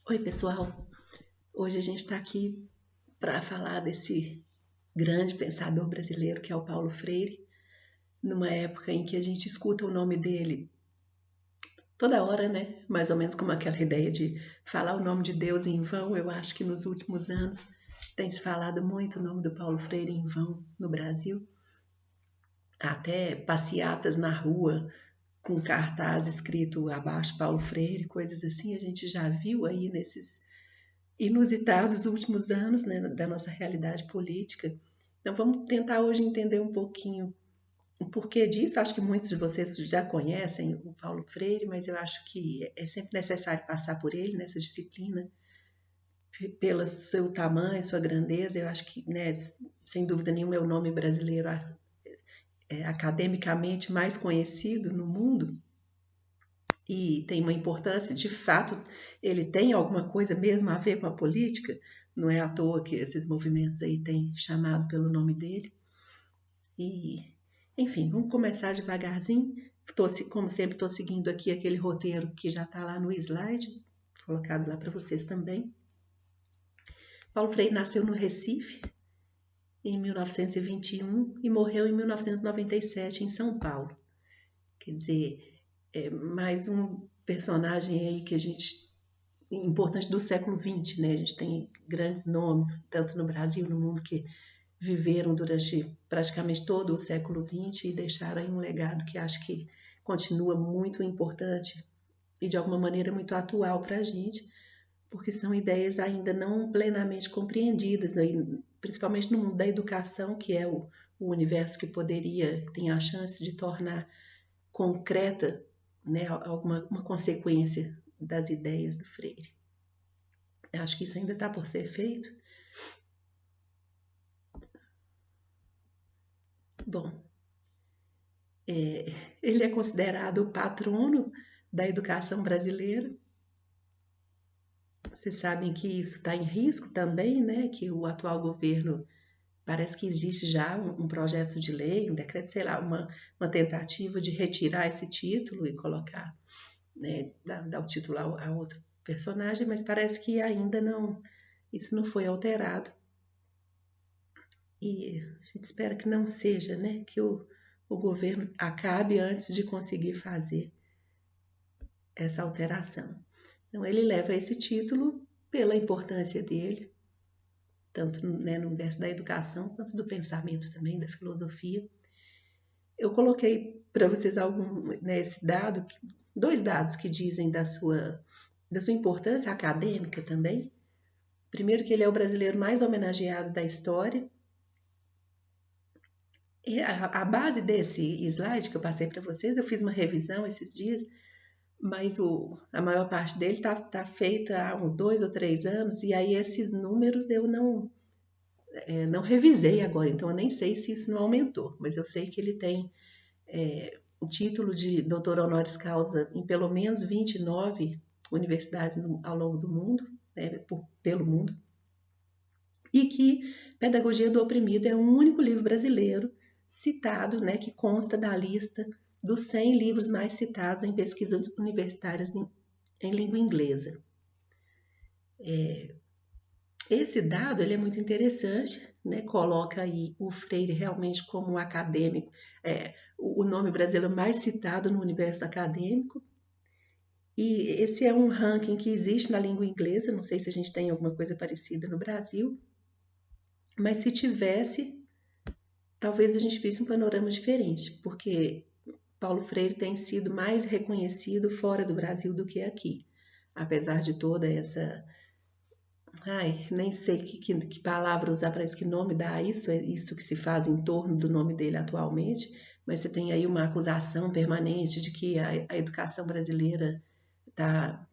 Oi, pessoal. Hoje a gente está aqui para falar desse grande pensador brasileiro que é o Paulo Freire, numa época em que a gente escuta o nome dele toda hora, né? Mais ou menos como aquela ideia de falar o nome de Deus em vão. Eu acho que nos últimos anos tem se falado muito o nome do Paulo Freire em vão no Brasil. Até passeatas na rua com cartaz escrito abaixo Paulo Freire, coisas assim, a gente já viu aí nesses inusitados últimos anos, né, da nossa realidade política. Então vamos tentar hoje entender um pouquinho o porquê disso. Acho que muitos de vocês já conhecem o Paulo Freire, mas eu acho que é sempre necessário passar por ele nessa disciplina, pelo seu tamanho, sua grandeza. Eu acho que, né, sem dúvida nenhuma, é o nome brasileiro academicamente mais conhecido no mundo e tem uma importância, de fato, ele tem alguma coisa mesmo a ver com a política, não é à toa que esses movimentos aí têm chamado pelo nome dele. E, enfim, vamos começar devagarzinho. Como sempre, estou seguindo aqui aquele roteiro que já está lá no slide, colocado lá para vocês também. Paulo Freire nasceu no Recife em 1921 e morreu em 1997 em São Paulo. Quer dizer, é mais um personagem aí que a gente importante do século XX, né? A gente tem grandes nomes, tanto no Brasil, no mundo, que viveram durante praticamente todo o século XX e deixaram aí um legado que acho que continua muito importante e de alguma maneira muito atual para a gente, porque são ideias ainda não plenamente compreendidas, aí, principalmente no mundo da educação, que é o universo que poderia, que tem a chance de tornar concreta, né, alguma uma consequência das ideias do Freire. Acho que isso ainda está por ser feito. Bom, ele é considerado o patrono da educação brasileira. Vocês sabem que isso está em risco também, né? Que o atual governo parece que existe já um projeto de lei, um decreto, sei lá, uma tentativa de retirar esse título e colocar, né, dar o título a outro personagem, mas parece que ainda não, isso não foi alterado. E a gente espera que não seja, né? Que o governo acabe antes de conseguir fazer essa alteração. Então, ele leva esse título pela importância dele, tanto, né, no universo da educação quanto do pensamento também, da filosofia. Eu coloquei para vocês né, esse dado, dois dados que dizem da sua importância acadêmica também. Primeiro, que ele é o brasileiro mais homenageado da história. E a base desse slide que eu passei para vocês, eu fiz uma revisão esses dias, mas a maior parte dele tá feita há uns 2 ou 3 anos, e aí esses números eu não revisei agora, então eu nem sei se isso não aumentou, mas eu sei que ele tem o título de doutor honoris causa em pelo menos 29 universidades ao longo do mundo, né, pelo mundo, e que Pedagogia do Oprimido é o único livro brasileiro citado, né, que consta da lista dos 100 livros mais citados em pesquisas universitárias em língua inglesa. Esse dado ele é muito interessante, né? Coloca aí o Freire realmente como um acadêmico, o nome brasileiro mais citado no universo acadêmico. E esse é um ranking que existe na língua inglesa, não sei se a gente tem alguma coisa parecida no Brasil, mas se tivesse, talvez a gente visse um panorama diferente, porque Paulo Freire tem sido mais reconhecido fora do Brasil do que aqui, apesar de toda essa. Ai, nem sei que palavra usar para isso, que nome dá isso, é isso que se faz em torno do nome dele atualmente, mas você tem aí uma acusação permanente de que a educação brasileira está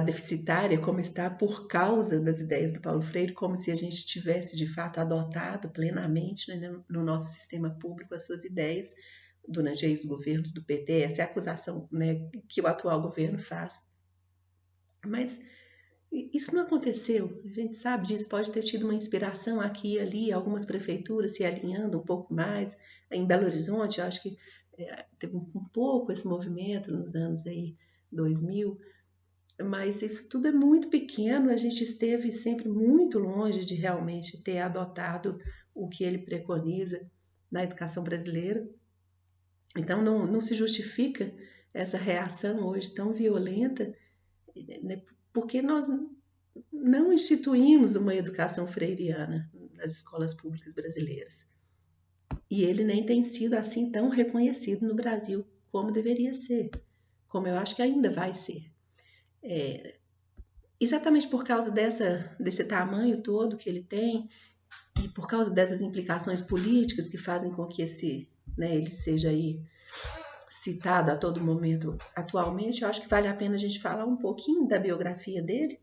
deficitária, como está por causa das ideias do Paulo Freire, como se a gente tivesse de fato adotado plenamente, né, no nosso sistema público as suas ideias durante os governos do PT. Essa é a acusação, né, que o atual governo faz. Mas isso não aconteceu, a gente sabe disso, pode ter tido uma inspiração aqui e ali, algumas prefeituras se alinhando um pouco mais. Em Belo Horizonte, eu acho que teve um pouco esse movimento nos anos aí 2000, mas isso tudo é muito pequeno, a gente esteve sempre muito longe de realmente ter adotado o que ele preconiza na educação brasileira. Então, não se justifica essa reação hoje tão violenta, né, porque nós não instituímos uma educação freiriana nas escolas públicas brasileiras. E ele nem tem sido assim tão reconhecido no Brasil como deveria ser, como eu acho que ainda vai ser. Exatamente por causa desse tamanho todo que ele tem e por causa dessas implicações políticas que fazem com que ele seja aí citado a todo momento atualmente, eu acho que vale a pena a gente falar um pouquinho da biografia dele.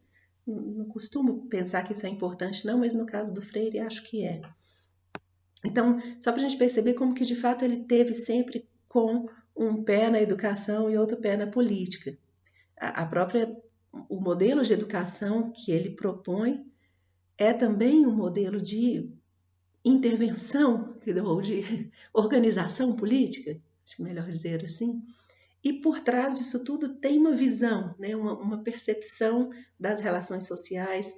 Não costumo pensar que isso é importante, não, mas no caso do Freire acho que é. Então, só para a gente perceber como que de fato ele teve sempre com um pé na educação e outro pé na política. O modelo de educação que ele propõe é também um modelo de intervenção, ou de organização política, acho que é melhor dizer assim. E por trás disso tudo tem uma visão, né, uma percepção das relações sociais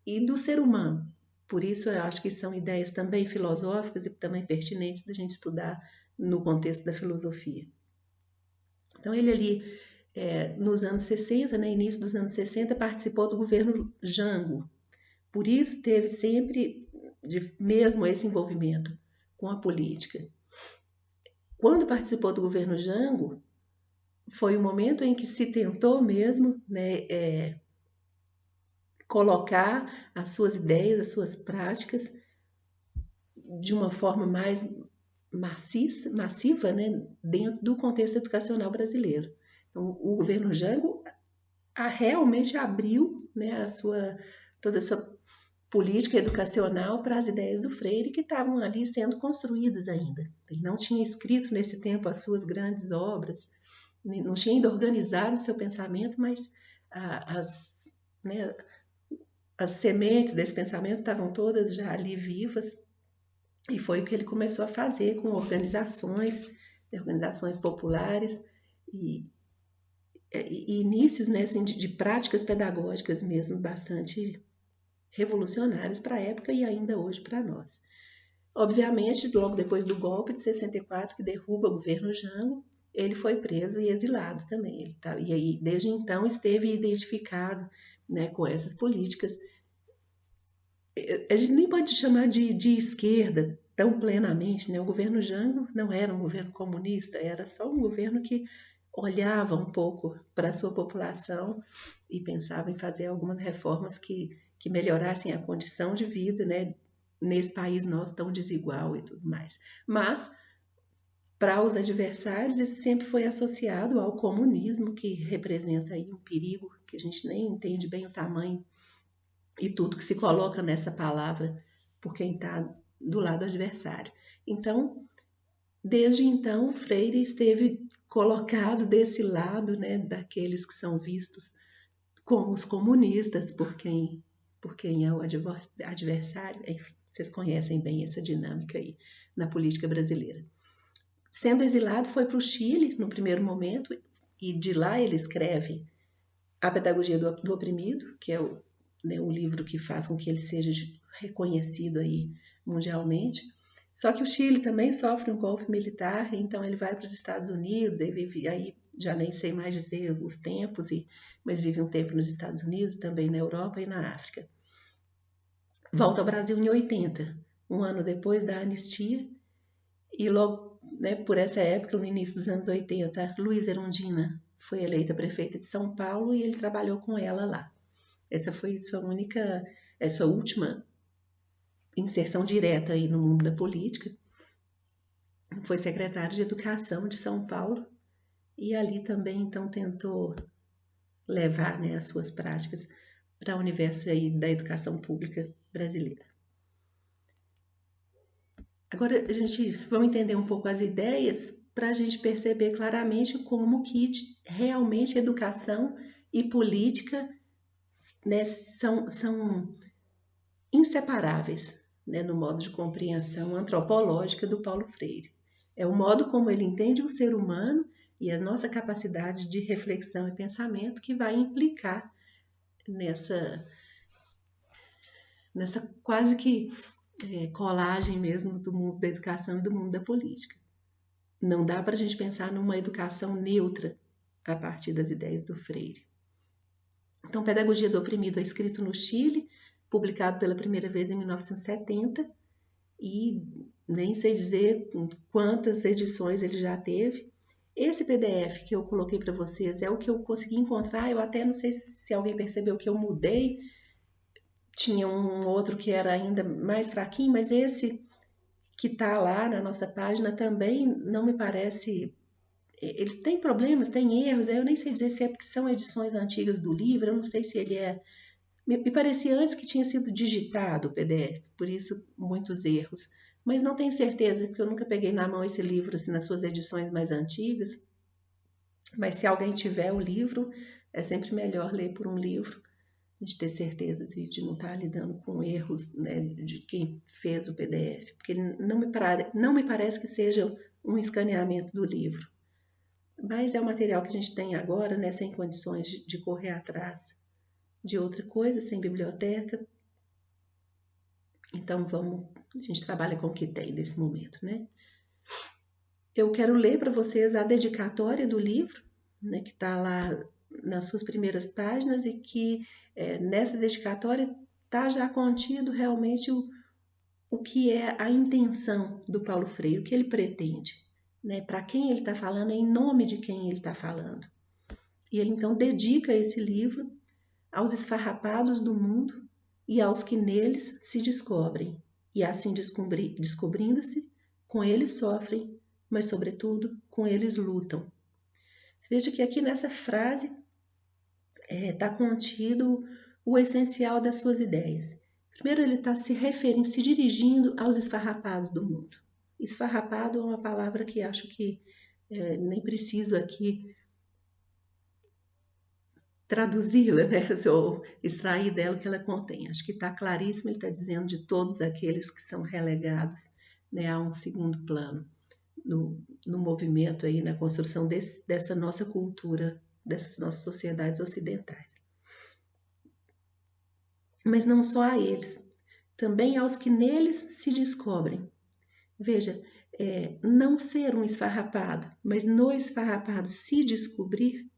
e do ser humano. Por isso eu acho que são ideias também filosóficas e também pertinentes da gente estudar no contexto da filosofia. Então ele ali, nos anos 60, né, início dos anos 60, participou do governo Jango. Por isso teve sempre mesmo esse envolvimento com a política. Quando participou do governo Jango, foi o momento em que se tentou mesmo, né, colocar as suas ideias, as suas práticas de uma forma mais massiva, né, dentro do contexto educacional brasileiro. Então, o governo Jango realmente abriu, né, toda a sua política educacional para as ideias do Freire que estavam ali sendo construídas ainda. Ele não tinha escrito nesse tempo as suas grandes obras, não tinha ainda organizado o seu pensamento, mas as sementes desse pensamento estavam todas já ali vivas, e foi o que ele começou a fazer com organizações populares e inícios, né, assim, de práticas pedagógicas mesmo bastante revolucionárias para a época e ainda hoje para nós. Obviamente, logo depois do golpe de 64, que derruba o governo Jango, ele foi preso e exilado também. E aí, desde então, esteve identificado, né, com essas políticas. A gente nem pode chamar de esquerda tão plenamente, né? O governo Jango não era um governo comunista, era só um governo que olhava um pouco para a sua população e pensava em fazer algumas reformas que melhorassem a condição de vida, né, nesse país nosso tão desigual e tudo mais. Mas, para os adversários, isso sempre foi associado ao comunismo, que representa aí um perigo que a gente nem entende bem o tamanho e tudo que se coloca nessa palavra por quem está do lado adversário. Então, desde então, Freire esteve colocado desse lado, né, daqueles que são vistos como os comunistas por quem é o adversário. Enfim, vocês conhecem bem essa dinâmica aí na política brasileira. Sendo exilado, foi para o Chile no primeiro momento, e de lá ele escreve A Pedagogia do Oprimido, que é o livro que faz com que ele seja reconhecido aí mundialmente. Só que o Chile também sofre um golpe militar, então ele vai para os Estados Unidos, ele vive aí, já nem sei mais dizer os tempos, mas vive um tempo nos Estados Unidos, também na Europa e na África. Volta ao Brasil em 80, um ano depois da anistia, e logo, né, por essa época, no início dos anos 80, Luísa Erundina foi eleita prefeita de São Paulo e ele trabalhou com ela lá. Essa foi sua última inserção direta aí no mundo da política. Foi secretário de Educação de São Paulo e ali também então tentou levar, né, as suas práticas para o universo aí da educação pública brasileira. Agora vamos entender um pouco as ideias para a gente perceber claramente como que realmente educação e política, né, são inseparáveis, né, no modo de compreensão antropológica do Paulo Freire. É o modo como ele entende o ser humano e a nossa capacidade de reflexão e pensamento que vai implicar nessa quase que colagem mesmo do mundo da educação e do mundo da política. Não dá para a gente pensar numa educação neutra a partir das ideias do Freire. Então, Pedagogia do Oprimido é escrito no Chile, publicado pela primeira vez em 1970, e nem sei dizer quantas edições ele já teve. Esse PDF que eu coloquei para vocês é o que eu consegui encontrar. Eu até não sei se alguém percebeu que eu mudei. Tinha um outro que era ainda mais fraquinho, mas esse que está lá na nossa página também não me parece... Ele tem problemas, tem erros, eu nem sei dizer se é porque são edições antigas do livro, eu não sei se ele é... Me parecia antes que tinha sido digitado o PDF, por isso muitos erros. Mas não tenho certeza, porque eu nunca peguei na mão esse livro assim, nas suas edições mais antigas. Mas se alguém tiver o livro, é sempre melhor ler por um livro, de ter certeza de não estar lidando com erros, né, de quem fez o PDF, porque não me parece que seja um escaneamento do livro. Mas é o material que a gente tem agora, né, sem condições de correr atrás de outra coisa, sem biblioteca. Então a gente trabalha com o que tem nesse momento, né? Eu quero ler para vocês a dedicatória do livro, né, que está lá nas suas primeiras páginas e que nessa dedicatória está já contido realmente o que é a intenção do Paulo Freire, o que ele pretende, né? Para quem ele está falando, em nome de quem ele está falando. E ele então dedica esse livro aos esfarrapados do mundo e aos que neles se descobrem, e assim descobrindo-se, com eles sofrem, mas sobretudo com eles lutam. Você veja que aqui nessa frase está contido o essencial das suas ideias. Primeiro ele está se dirigindo aos esfarrapados do mundo. Esfarrapado é uma palavra que acho que nem preciso aqui traduzi-la, né? Ou extrair dela o que ela contém. Acho que está claríssimo, ele está dizendo de todos aqueles que são relegados, né, a um segundo plano no movimento aí, na construção dessa nossa cultura, dessas nossas sociedades ocidentais. Mas não só a eles, também aos que neles se descobrem. Veja, não ser um esfarrapado, mas no esfarrapado se descobrir,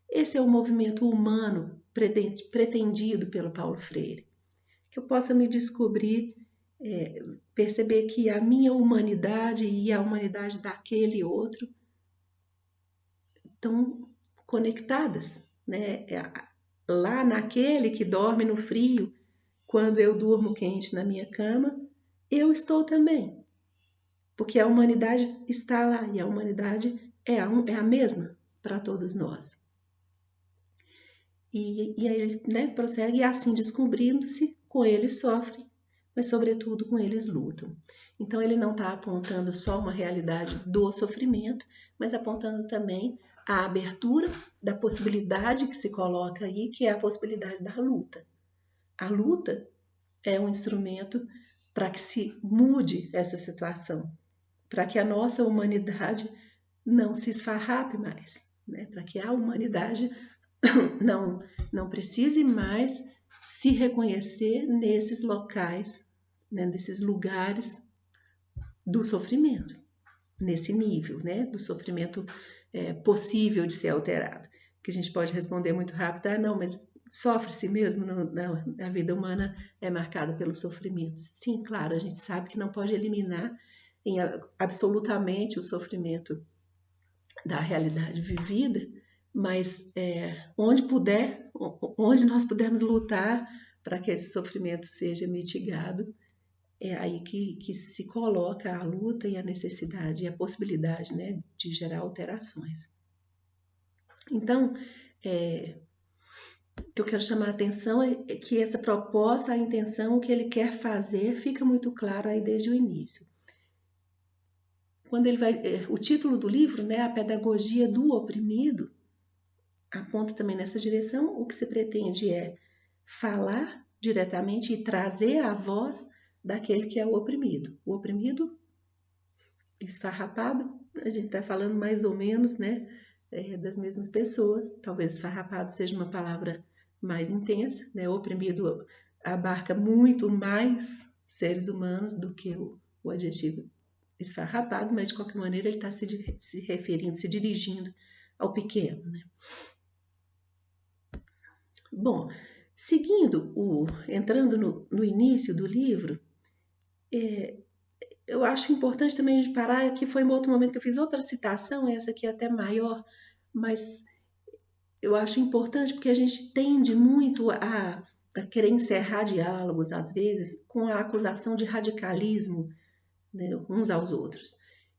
esse é o movimento humano pretendido pelo Paulo Freire. Que eu possa me descobrir, perceber que a minha humanidade e a humanidade daquele outro estão conectadas, né? Lá naquele que dorme no frio, quando eu durmo quente na minha cama, eu estou também. Porque a humanidade está lá e a humanidade é a mesma para todos nós. E aí ele, né, prossegue, e assim descobrindo-se, com eles sofrem, mas sobretudo com eles lutam. Então ele não está apontando só uma realidade do sofrimento, mas apontando também a abertura da possibilidade que se coloca aí, que é a possibilidade da luta. A luta é um instrumento para que se mude essa situação, para que a nossa humanidade não se esfarrape mais, né? Para que a humanidade não precise mais se reconhecer nesses locais, né, nesses lugares do sofrimento, nesse nível, né, do sofrimento possível de ser alterado. Que a gente pode responder muito rápido, não, mas sofre-se mesmo, a vida humana é marcada pelo sofrimento. Sim, claro, a gente sabe que não pode eliminar absolutamente o sofrimento da realidade vivida, mas onde nós pudermos lutar para que esse sofrimento seja mitigado, é aí que se coloca a luta e a necessidade e a possibilidade, né, de gerar alterações. Então, o que eu quero chamar a atenção é que essa proposta, a intenção, o que ele quer fazer, fica muito claro aí desde o início. Quando ele vai, o título do livro, né, A Pedagogia do Oprimido, aponta também nessa direção. O que se pretende é falar diretamente e trazer a voz daquele que é o oprimido. O oprimido Esfarrapado, a gente está falando mais ou menos, né, das mesmas pessoas. Talvez esfarrapado seja uma palavra mais intensa, né? Oprimido abarca muito mais seres humanos do que o adjetivo esfarrapado, mas de qualquer maneira ele está se referindo, se dirigindo ao pequeno, né? Bom, entrando no início do livro, eu acho importante também a gente parar, que foi em outro momento que eu fiz outra citação, essa aqui é até maior, mas eu acho importante porque a gente tende muito a querer encerrar diálogos, às vezes, com a acusação de radicalismo, né, uns aos outros.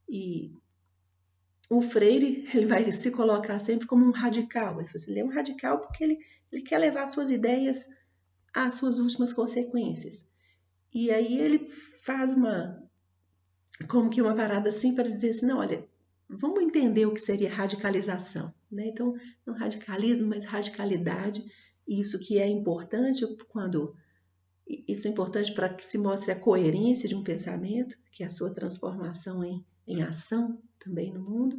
E o Freire, ele vai se colocar sempre como um radical. Ele fala assim, ele é um radical porque ele quer levar suas ideias às suas últimas consequências. E aí ele faz como que uma parada assim para dizer assim, não, olha, vamos entender o que seria radicalização, né? Então, não radicalismo, mas radicalidade, isso que é importante isso é importante para que se mostre a coerência de um pensamento, que é a sua transformação em ação também no mundo.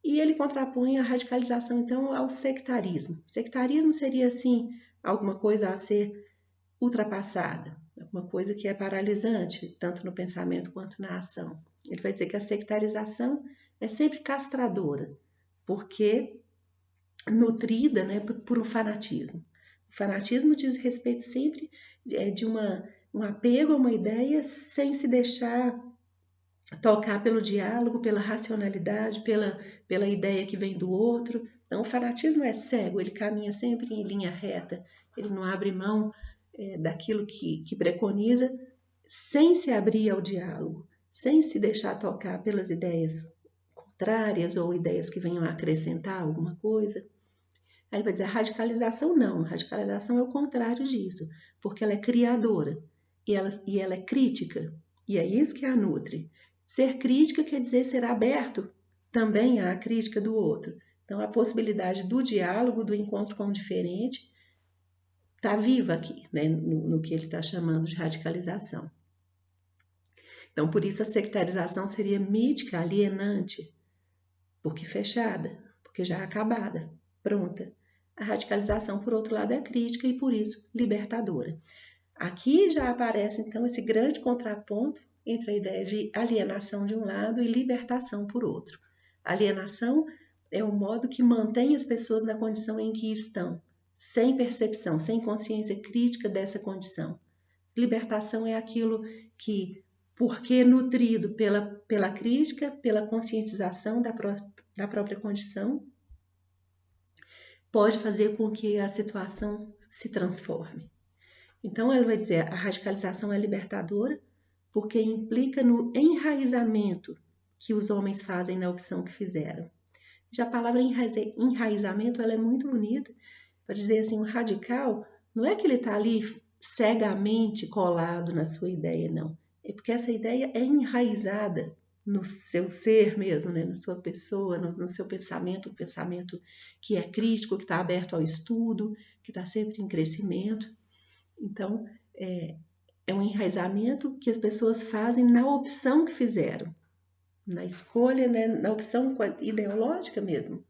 E ele contrapõe a radicalização, então, ao sectarismo. Sectarismo seria, assim, alguma coisa a ser ultrapassada, alguma coisa que é paralisante, tanto no pensamento quanto na ação. Ele vai dizer que a sectarização é sempre castradora, porque nutrida, né, por um fanatismo. O fanatismo diz respeito sempre de um apego a uma ideia sem se deixar tocar pelo diálogo, pela racionalidade, pela ideia que vem do outro. Então, o fanatismo é cego, ele caminha sempre em linha reta, ele não abre mão daquilo que preconiza, sem se abrir ao diálogo, sem se deixar tocar pelas ideias contrárias ou ideias que venham a acrescentar alguma coisa. Aí vai dizer, a radicalização não, a radicalização é o contrário disso, porque ela é criadora e ela é crítica, e é isso que a nutre. Ser crítica quer dizer ser aberto também à crítica do outro. Então, a possibilidade do diálogo, do encontro com o diferente, está viva aqui, né, no que ele está chamando de radicalização. Então, por isso a sectarização seria mítica, alienante, porque fechada, porque já acabada, pronta. A radicalização, por outro lado, é crítica e, por isso, libertadora. Aqui já aparece, então, esse grande contraponto entre a ideia de alienação de um lado e libertação por outro. Alienação é o modo que mantém as pessoas na condição em que estão, sem percepção, sem consciência crítica dessa condição. Libertação é aquilo que, porque nutrido pela crítica, pela conscientização da própria condição, pode fazer com que a situação se transforme. Então, ele vai dizer, a radicalização é libertadora porque implica no enraizamento que os homens fazem na opção que fizeram. Já a palavra enraizamento, ela é muito bonita, para dizer assim, o radical, não é que ele está ali cegamente colado na sua ideia, não. É porque essa ideia é enraizada no seu ser mesmo, né? Na sua pessoa, no seu pensamento, um pensamento que é crítico, que está aberto ao estudo, que está sempre em crescimento. Então, é um enraizamento que as pessoas fazem na opção que fizeram, na escolha, né? Na opção ideológica mesmo,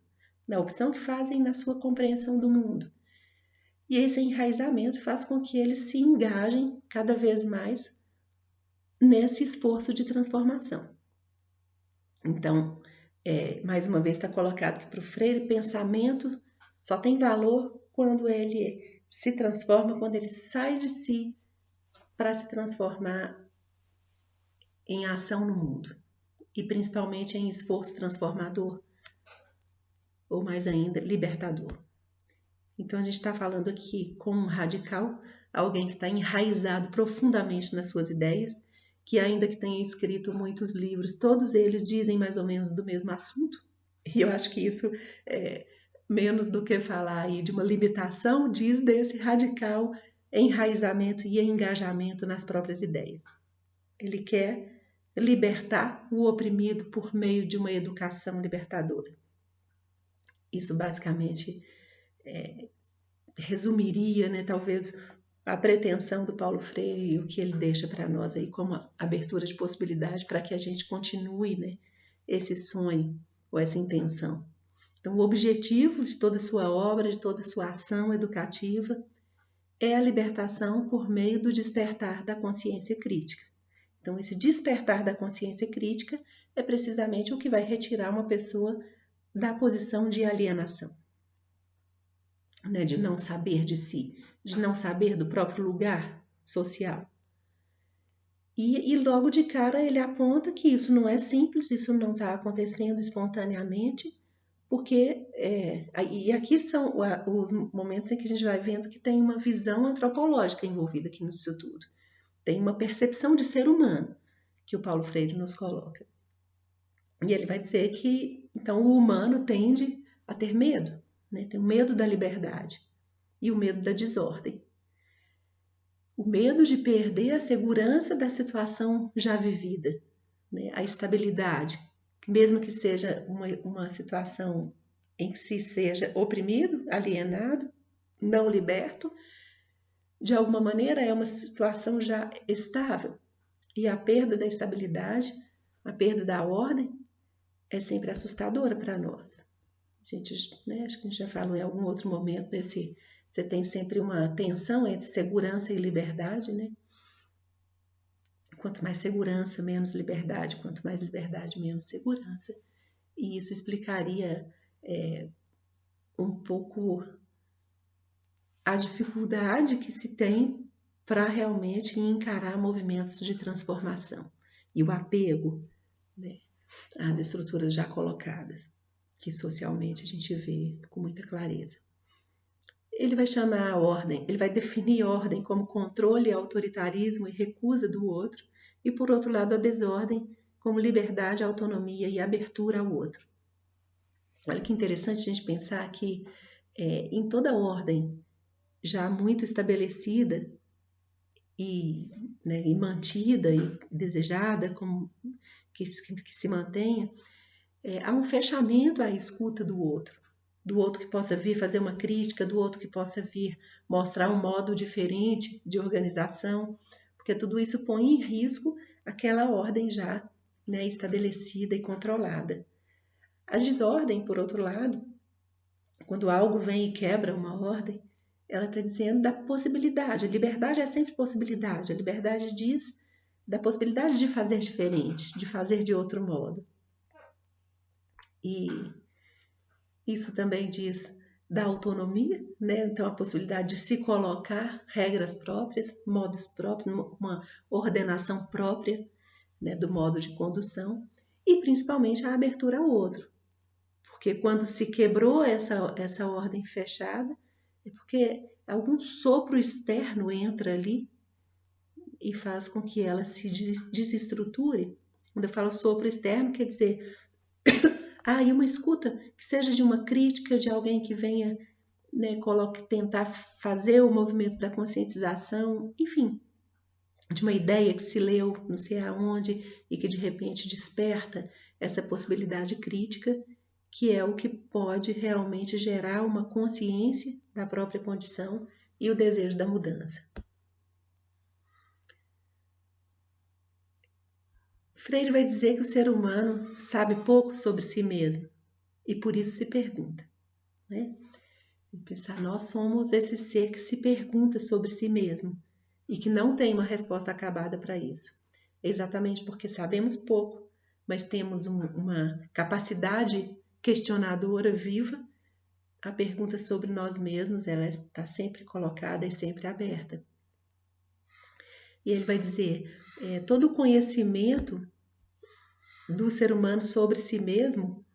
na opção que fazem na sua compreensão do mundo. E esse enraizamento faz com que eles se engajem cada vez mais nesse esforço de transformação. Então, mais uma vez está colocado que para o Freire, pensamento só tem valor quando ele se transforma, quando ele sai de si para se transformar em ação no mundo, e principalmente em esforço transformador, ou mais ainda, libertador. Então a gente está falando aqui com um radical, alguém que está enraizado profundamente nas suas ideias, que ainda que tenha escrito muitos livros, todos eles dizem mais ou menos do mesmo assunto, e eu acho que isso menos do que falar aí de uma limitação, diz desse radical enraizamento e engajamento nas próprias ideias. Ele quer libertar o oprimido por meio de uma educação libertadora. Isso basicamente resumiria, né, talvez a pretensão do Paulo Freire e o que ele deixa para nós aí como abertura de possibilidade para que a gente continue, né, esse sonho ou essa intenção. Então, o objetivo de toda a sua obra, de toda a sua ação educativa, é a libertação por meio do despertar da consciência crítica. Então, esse despertar da consciência crítica é precisamente o que vai retirar uma pessoa da posição de alienação, né, de não saber de si, de não saber do próprio lugar social. E logo de cara ele aponta que isso não é simples, isso não está acontecendo espontaneamente, porque e aqui são os momentos em que a gente vai vendo que tem uma visão antropológica envolvida aqui nisso tudo. Tem uma percepção de ser humano que o Paulo Freire nos coloca. E ele vai dizer que, então, o humano tende a ter medo, né? Tem o medo da liberdade e o medo da desordem. O medo de perder a segurança da situação já vivida, né? A estabilidade, mesmo que seja uma situação em que se seja oprimido, alienado, não liberto, de alguma maneira é uma situação já estável. E a perda da estabilidade, a perda da ordem, é sempre assustadora para nós. Gente, né, acho que a gente já falou em algum outro momento desse. Você tem sempre uma tensão entre segurança e liberdade, né? Quanto mais segurança, menos liberdade. Quanto mais liberdade, menos segurança. E isso explicaria um pouco a dificuldade que se tem para realmente encarar movimentos de transformação. E o apego, né, às estruturas já colocadas, que socialmente a gente vê com muita clareza. Ele vai chamar a ordem, ele vai definir ordem como controle, autoritarismo e recusa do outro, e por outro lado a desordem como liberdade, autonomia e abertura ao outro. Olha que interessante a gente pensar que em toda ordem já muito estabelecida e, né, e mantida e desejada, como que se mantenha, há um fechamento à escuta do outro que possa vir fazer uma crítica, do outro que possa vir mostrar um modo diferente de organização, porque tudo isso põe em risco aquela ordem já, né, estabelecida e controlada. A desordem, por outro lado, quando algo vem e quebra uma ordem, ela está dizendo da possibilidade. A liberdade é sempre possibilidade. A liberdade diz da possibilidade de fazer diferente, de fazer de outro modo. E isso também diz da autonomia, né? Então a possibilidade de se colocar regras próprias, modos próprios, uma ordenação própria, né, do modo de condução, e principalmente a abertura ao outro. Porque quando se quebrou essa ordem fechada, é porque algum sopro externo entra ali e faz com que ela se desestruture. Quando eu falo sopro externo, quer dizer, e uma escuta que seja de uma crítica, de alguém que venha, né, tentar fazer o movimento da conscientização, enfim, de uma ideia que se leu não sei aonde e que de repente desperta essa possibilidade crítica, que é o que pode realmente gerar uma consciência da própria condição e o desejo da mudança. Freire vai dizer que o ser humano sabe pouco sobre si mesmo e por isso se pergunta, né? E pensar, nós somos esse ser que se pergunta sobre si mesmo e que não tem uma resposta acabada para isso. É exatamente porque sabemos pouco, mas temos uma capacidade questionadora viva. A pergunta sobre nós mesmos, ela está sempre colocada e sempre aberta. E ele vai dizer, todo o conhecimento do ser humano sobre si mesmo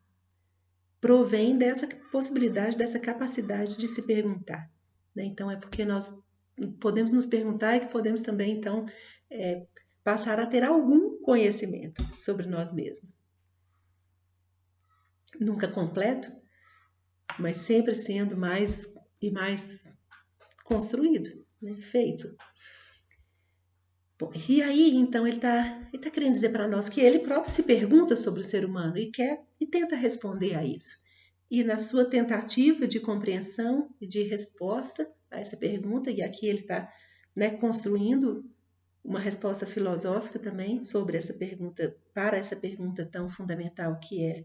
provém dessa possibilidade, dessa capacidade de se perguntar, né? Então é porque nós podemos nos perguntar e que podemos também, então, passar a ter algum conhecimento sobre nós mesmos. Nunca completo, mas sempre sendo mais e mais construído, né? Feito. Bom, e aí, então, ele tá querendo dizer para nós que ele próprio se pergunta sobre o ser humano e tenta responder a isso. E na sua tentativa de compreensão e de resposta a essa pergunta, e aqui ele está né, construindo uma resposta filosófica também sobre essa pergunta, para essa pergunta tão fundamental que é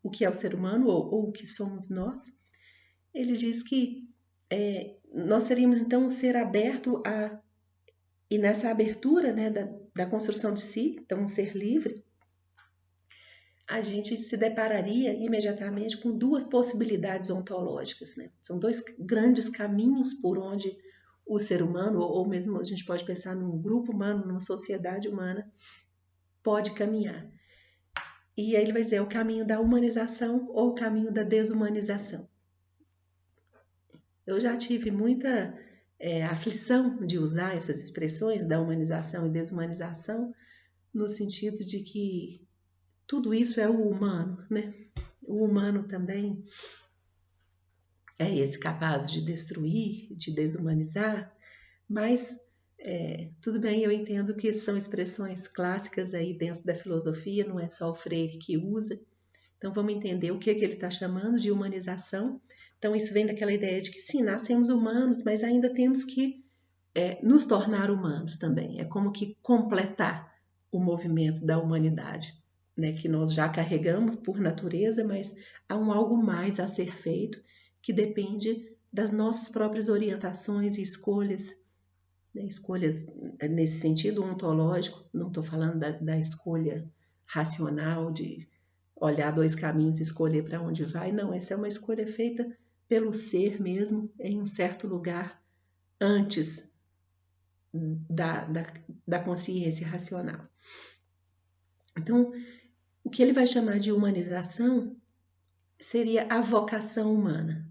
o que é o ser humano ou o que somos nós. Ele diz que nós seríamos então um ser aberto e nessa abertura, né, da construção de si, então um ser livre, a gente se depararia imediatamente com duas possibilidades ontológicas, né? São dois grandes caminhos por onde o ser humano, ou mesmo a gente pode pensar num grupo humano, numa sociedade humana, pode caminhar. E aí ele vai dizer o caminho da humanização ou o caminho da desumanização. Eu já tive muita aflição de usar essas expressões da humanização e desumanização, no sentido de que tudo isso é o humano, né? O humano também é esse capaz de destruir, de desumanizar, mas tudo bem, eu entendo que são expressões clássicas aí dentro da filosofia, não é só o Freire que usa. Então vamos entender o que ele está chamando de humanização. Então isso vem daquela ideia de que sim, nascemos humanos, mas ainda temos que nos tornar humanos também. É como que completar o movimento da humanidade, né, que nós já carregamos por natureza, mas há algo mais a ser feito que depende das nossas próprias orientações e escolhas, né, escolhas nesse sentido ontológico, não estou falando da escolha racional de olhar dois caminhos e escolher para onde vai, não, essa é uma escolha feita pelo ser mesmo em um certo lugar antes da consciência racional. Então, o que ele vai chamar de humanização seria a vocação humana.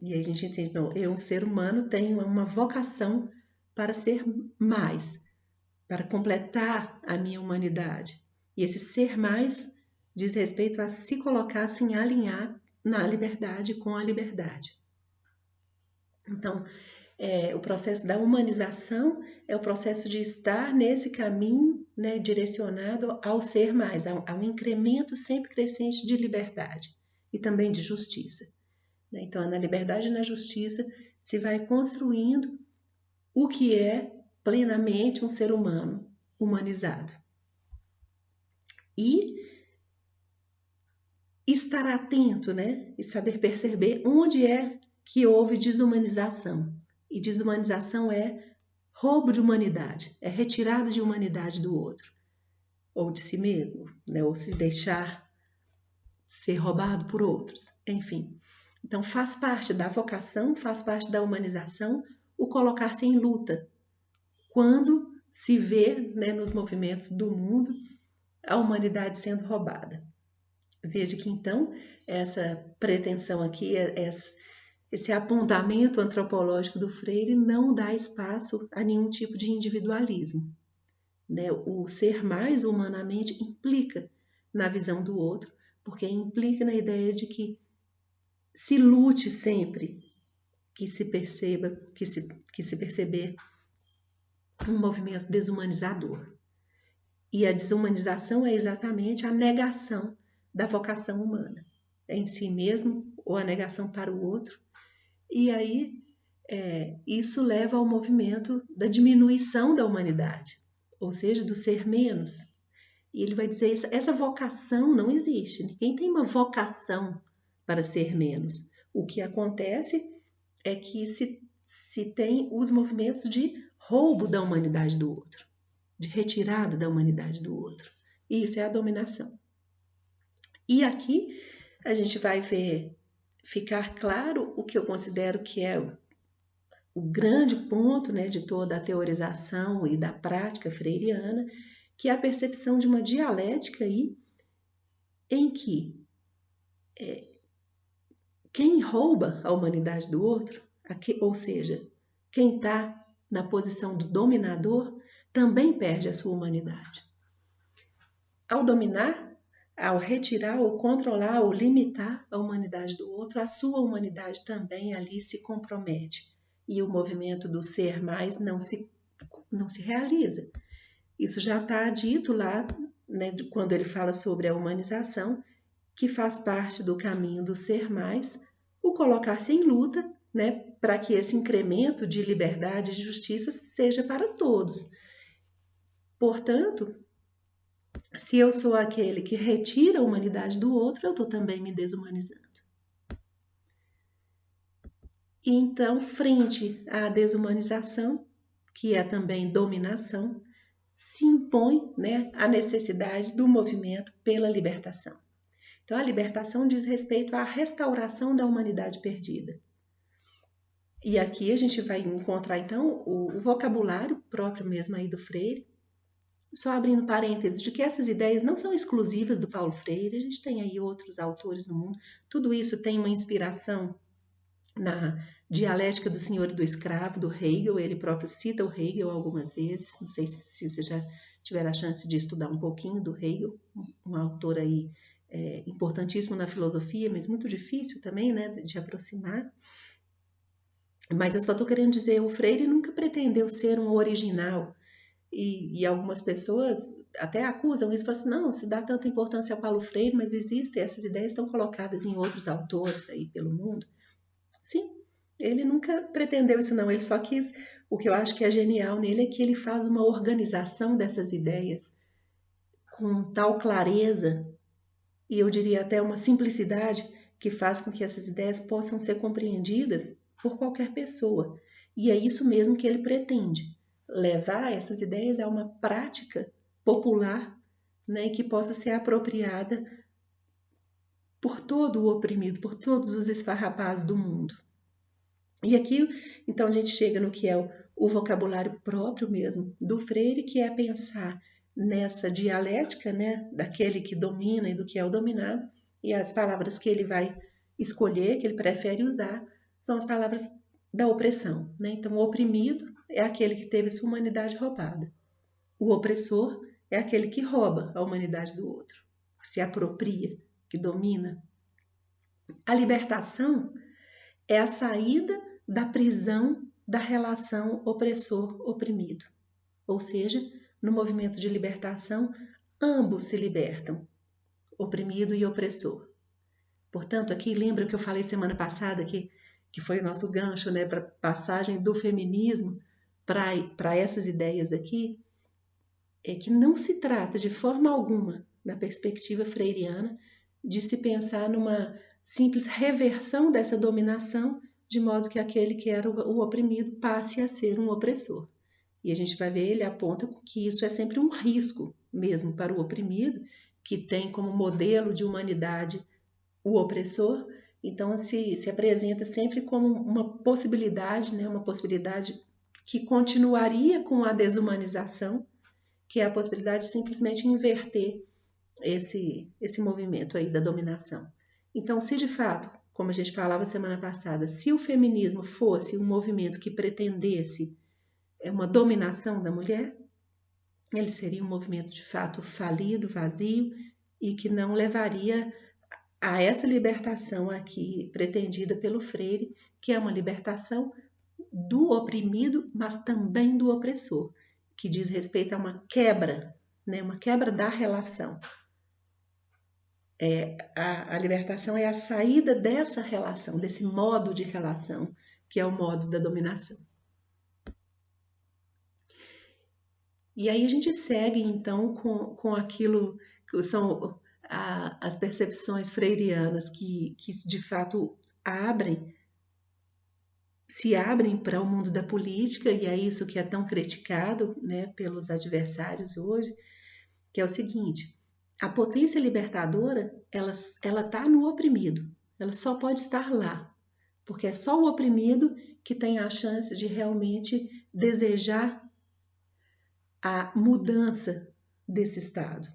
E aí a gente entende, não, eu, um ser humano, tenho uma vocação para ser mais, para completar a minha humanidade. E esse ser mais diz respeito a se colocar, se alinhar na liberdade com a liberdade. Então, o processo da humanização é o processo de estar nesse caminho, né, direcionado ao ser mais, ao incremento sempre crescente de liberdade e também de justiça. Então, na liberdade e na justiça se vai construindo o que é plenamente um ser humano humanizado. E estar atento, né, e saber perceber onde é que houve desumanização. E desumanização é roubo de humanidade, é retirada de humanidade do outro, ou de si mesmo, né? Ou se deixar ser roubado por outros, enfim. Então faz parte da vocação, faz parte da humanização o colocar-se em luta, quando se vê, né, nos movimentos do mundo a humanidade sendo roubada. Veja que então essa pretensão aqui, esse apontamento antropológico do Freire não dá espaço a nenhum tipo de individualismo, né? O ser mais humanamente implica na visão do outro, porque implica na ideia de que se lute sempre que se perceba, que se perceber um movimento desumanizador. E a desumanização é exatamente a negação da vocação humana, em si mesmo ou a negação para o outro. E aí isso leva ao movimento da diminuição da humanidade, ou seja, do ser menos. E ele vai dizer, essa vocação não existe, ninguém tem uma vocação para ser menos. O que acontece é que se tem os movimentos de roubo da humanidade do outro, de retirada da humanidade do outro. E isso é a dominação. E aqui a gente vai ver ficar claro o que eu considero que é o grande ponto, né, de toda a teorização e da prática freiriana, que é a percepção de uma dialética aí, em que quem rouba a humanidade do outro, ou seja, quem está na posição do dominador, também perde a sua humanidade. Ao dominar, ao retirar ou controlar ou limitar a humanidade do outro, a sua humanidade também ali se compromete. E o movimento do ser mais não se realiza. Isso já está dito lá, né, quando ele fala sobre a humanização, que faz parte do caminho do ser mais, o colocar-se em luta, né, para que esse incremento de liberdade e justiça seja para todos. Portanto, se eu sou aquele que retira a humanidade do outro, eu estou também me desumanizando. E então, frente à desumanização, que é também dominação, se impõe, né, a necessidade do movimento pela libertação. Então, a libertação diz respeito à restauração da humanidade perdida. E aqui a gente vai encontrar, então, o vocabulário próprio mesmo aí do Freire, só abrindo parênteses, de que essas ideias não são exclusivas do Paulo Freire, a gente tem aí outros autores no mundo, tudo isso tem uma inspiração na Dialética do Senhor e do Escravo, do Hegel, ele próprio cita o Hegel algumas vezes, não sei se você já tiver a chance de estudar um pouquinho do Hegel, um autor aí importantíssimo na filosofia, mas muito difícil também, né, de aproximar. Mas eu só estou querendo dizer, o Freire nunca pretendeu ser um original, e algumas pessoas até acusam isso, falam assim, não, se dá tanta importância ao Paulo Freire, mas existem, essas ideias estão colocadas em outros autores aí pelo mundo. Sim, ele nunca pretendeu isso não, ele só quis, o que eu acho que é genial nele é que ele faz uma organização dessas ideias com tal clareza, e eu diria até uma simplicidade, que faz com que essas ideias possam ser compreendidas por qualquer pessoa. E é isso mesmo que ele pretende, levar essas ideias a uma prática popular, né, que possa ser apropriada por todo o oprimido, por todos os esfarrapados do mundo. E aqui, então, a gente chega no que é o vocabulário próprio mesmo do Freire, que é pensar nessa dialética, né, daquele que domina e do que é o dominado, e as palavras que ele vai escolher, que ele prefere usar, são as palavras da opressão, né? Então, o oprimido é aquele que teve sua humanidade roubada. O opressor é aquele que rouba a humanidade do outro, que se apropria, que domina. A libertação é a saída da prisão da relação opressor-oprimido. Ou seja, no movimento de libertação, ambos se libertam, oprimido e opressor. Portanto, aqui lembra que eu falei semana passada que foi o nosso gancho, né, para a passagem do feminismo para essas ideias aqui, é que não se trata de forma alguma, na perspectiva freiriana, de se pensar numa simples reversão dessa dominação, de modo que aquele que era o oprimido passe a ser um opressor. E a gente vai ver, ele aponta que isso é sempre um risco mesmo para o oprimido, que tem como modelo de humanidade o opressor, então se apresenta sempre como uma possibilidade, né, uma possibilidade que continuaria com a desumanização, que é a possibilidade de simplesmente inverter esse movimento aí da dominação. Então, se de fato, como a gente falava semana passada, se o feminismo fosse um movimento que pretendesse uma dominação da mulher, ele seria um movimento de fato falido, vazio, e que não levaria a essa libertação aqui pretendida pelo Freire, que é uma libertação do oprimido, mas também do opressor, que diz respeito a uma quebra, né, uma quebra da relação. A libertação é a saída dessa relação, desse modo de relação, que é o modo da dominação. E aí a gente segue, então, com aquilo que são as percepções freirianas que de fato se abrem para o mundo da política, e é isso que é tão criticado, né, pelos adversários hoje, que é o seguinte: a potência libertadora, ela está no oprimido, ela só pode estar lá, porque é só o oprimido que tem a chance de realmente desejar a mudança desse estado.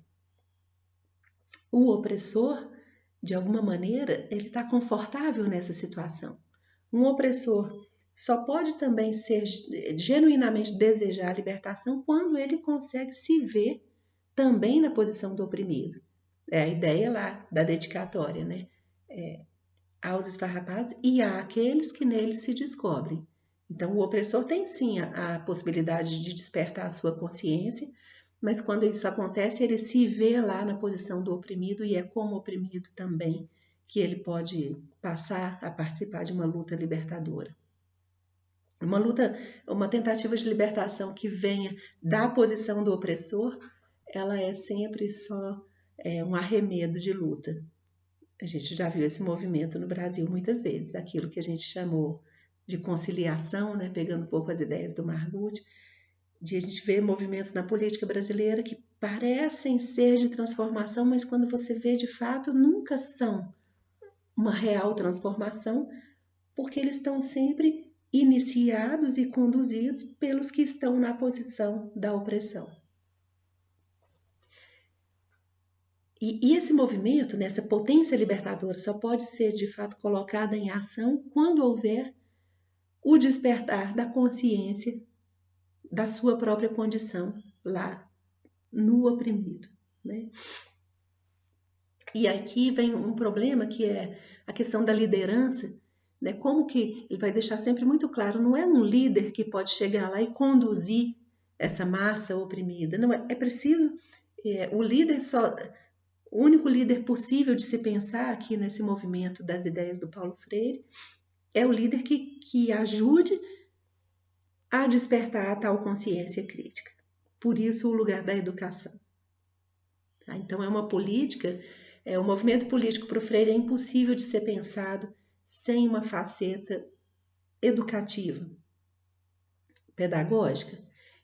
O opressor, de alguma maneira, ele está confortável nessa situação. Um opressor só pode também ser genuinamente desejar a libertação quando ele consegue se ver também na posição do oprimido. É a ideia lá da dedicatória, né? Aos esfarrapados e àqueles que neles se descobrem. Então, o opressor tem sim a possibilidade de despertar a sua consciência, mas quando isso acontece, ele se vê lá na posição do oprimido e é como oprimido também que ele pode passar a participar de uma luta libertadora. Uma tentativa de libertação que venha da posição do opressor, ela é sempre só um arremedo de luta. A gente já viu esse movimento no Brasil muitas vezes, aquilo que a gente chamou de conciliação, né, pegando um pouco as ideias do Margutti, de a gente ver movimentos na política brasileira que parecem ser de transformação, mas quando você vê de fato, nunca são uma real transformação, porque eles estão sempre iniciados e conduzidos pelos que estão na posição da opressão. E esse movimento, né, essa potência libertadora, só pode ser de fato colocada em ação quando houver o despertar da consciência da sua própria condição lá no oprimido, né? E aqui vem um problema que é a questão da liderança, né? Como que ele vai deixar sempre muito claro, não é um líder que pode chegar lá e conduzir essa massa oprimida, não é preciso o líder o único líder possível de se pensar aqui nesse movimento das ideias do Paulo Freire é o líder que ajude a despertar a tal consciência crítica. Por isso o lugar da educação. Tá? Então é uma política, o movimento político para o Freire é impossível de ser pensado sem uma faceta educativa, pedagógica.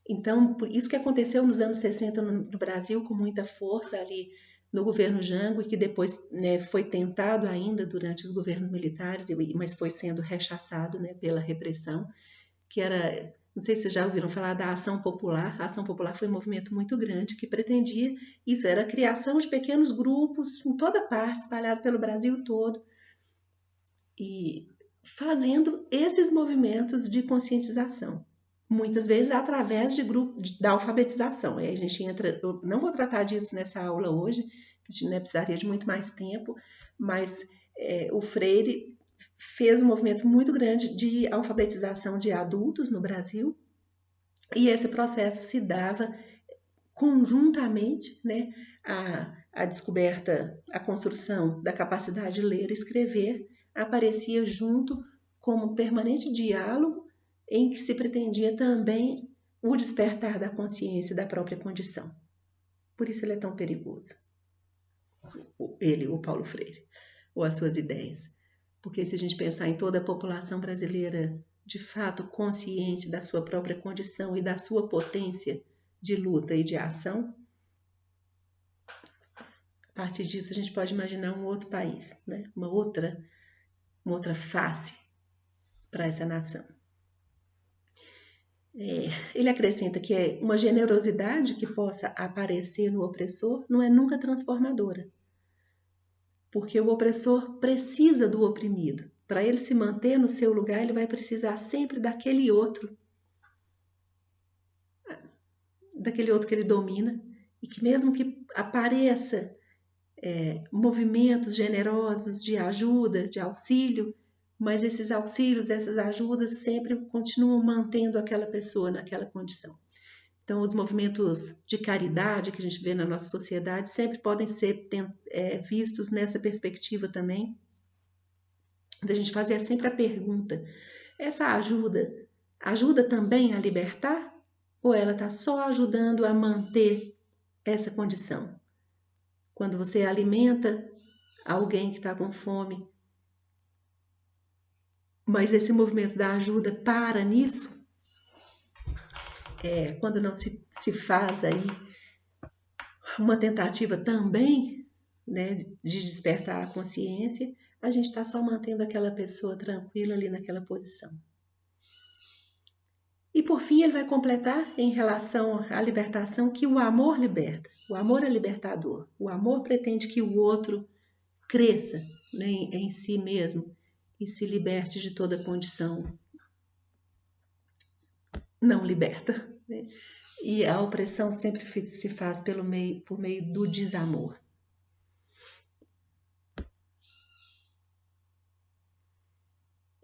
Então, por isso que aconteceu nos anos 60 no Brasil com muita força ali no governo Jango e que depois, né, foi tentado ainda durante os governos militares, mas foi sendo rechaçado, né, pela repressão, que era, não sei se vocês já ouviram falar da Ação Popular. A Ação Popular foi um movimento muito grande que pretendia isso, era a criação de pequenos grupos em toda parte, espalhado pelo Brasil todo, e fazendo esses movimentos de conscientização. Muitas vezes através de grupo da alfabetização. Aí a gente entra, eu não vou tratar disso nessa aula hoje, a gente, né, precisaria de muito mais tempo, mas o Freire fez um movimento muito grande de alfabetização de adultos no Brasil, e esse processo se dava conjuntamente, né, a descoberta, a construção da capacidade de ler e escrever aparecia junto como permanente diálogo em que se pretendia também o despertar da consciência da própria condição. Por isso ele é tão perigoso, o Paulo Freire, ou as suas ideias. Porque se a gente pensar em toda a população brasileira de fato consciente da sua própria condição e da sua potência de luta e de ação, a partir disso a gente pode imaginar um outro país, né? uma outra face para essa nação. Ele acrescenta que uma generosidade que possa aparecer no opressor não é nunca transformadora, porque o opressor precisa do oprimido. Para ele se manter no seu lugar, ele vai precisar sempre daquele outro que ele domina, e que mesmo que apareça movimentos generosos de ajuda, de auxílio, mas esses auxílios, essas ajudas sempre continuam mantendo aquela pessoa naquela condição. Então, os movimentos de caridade que a gente vê na nossa sociedade sempre podem ser vistos nessa perspectiva também, da gente fazer sempre a pergunta: essa ajuda também a libertar? Ou ela está só ajudando a manter essa condição? Quando você alimenta alguém que está com fome, mas esse movimento da ajuda para nisso, quando não se faz aí uma tentativa também, né, de despertar a consciência, a gente está só mantendo aquela pessoa tranquila ali naquela posição. E por fim ele vai completar em relação à libertação que o amor liberta, o amor é libertador, o amor pretende que o outro cresça, né, em si mesmo e se liberte de toda condição não liberta, né? E a opressão sempre se faz por meio do desamor.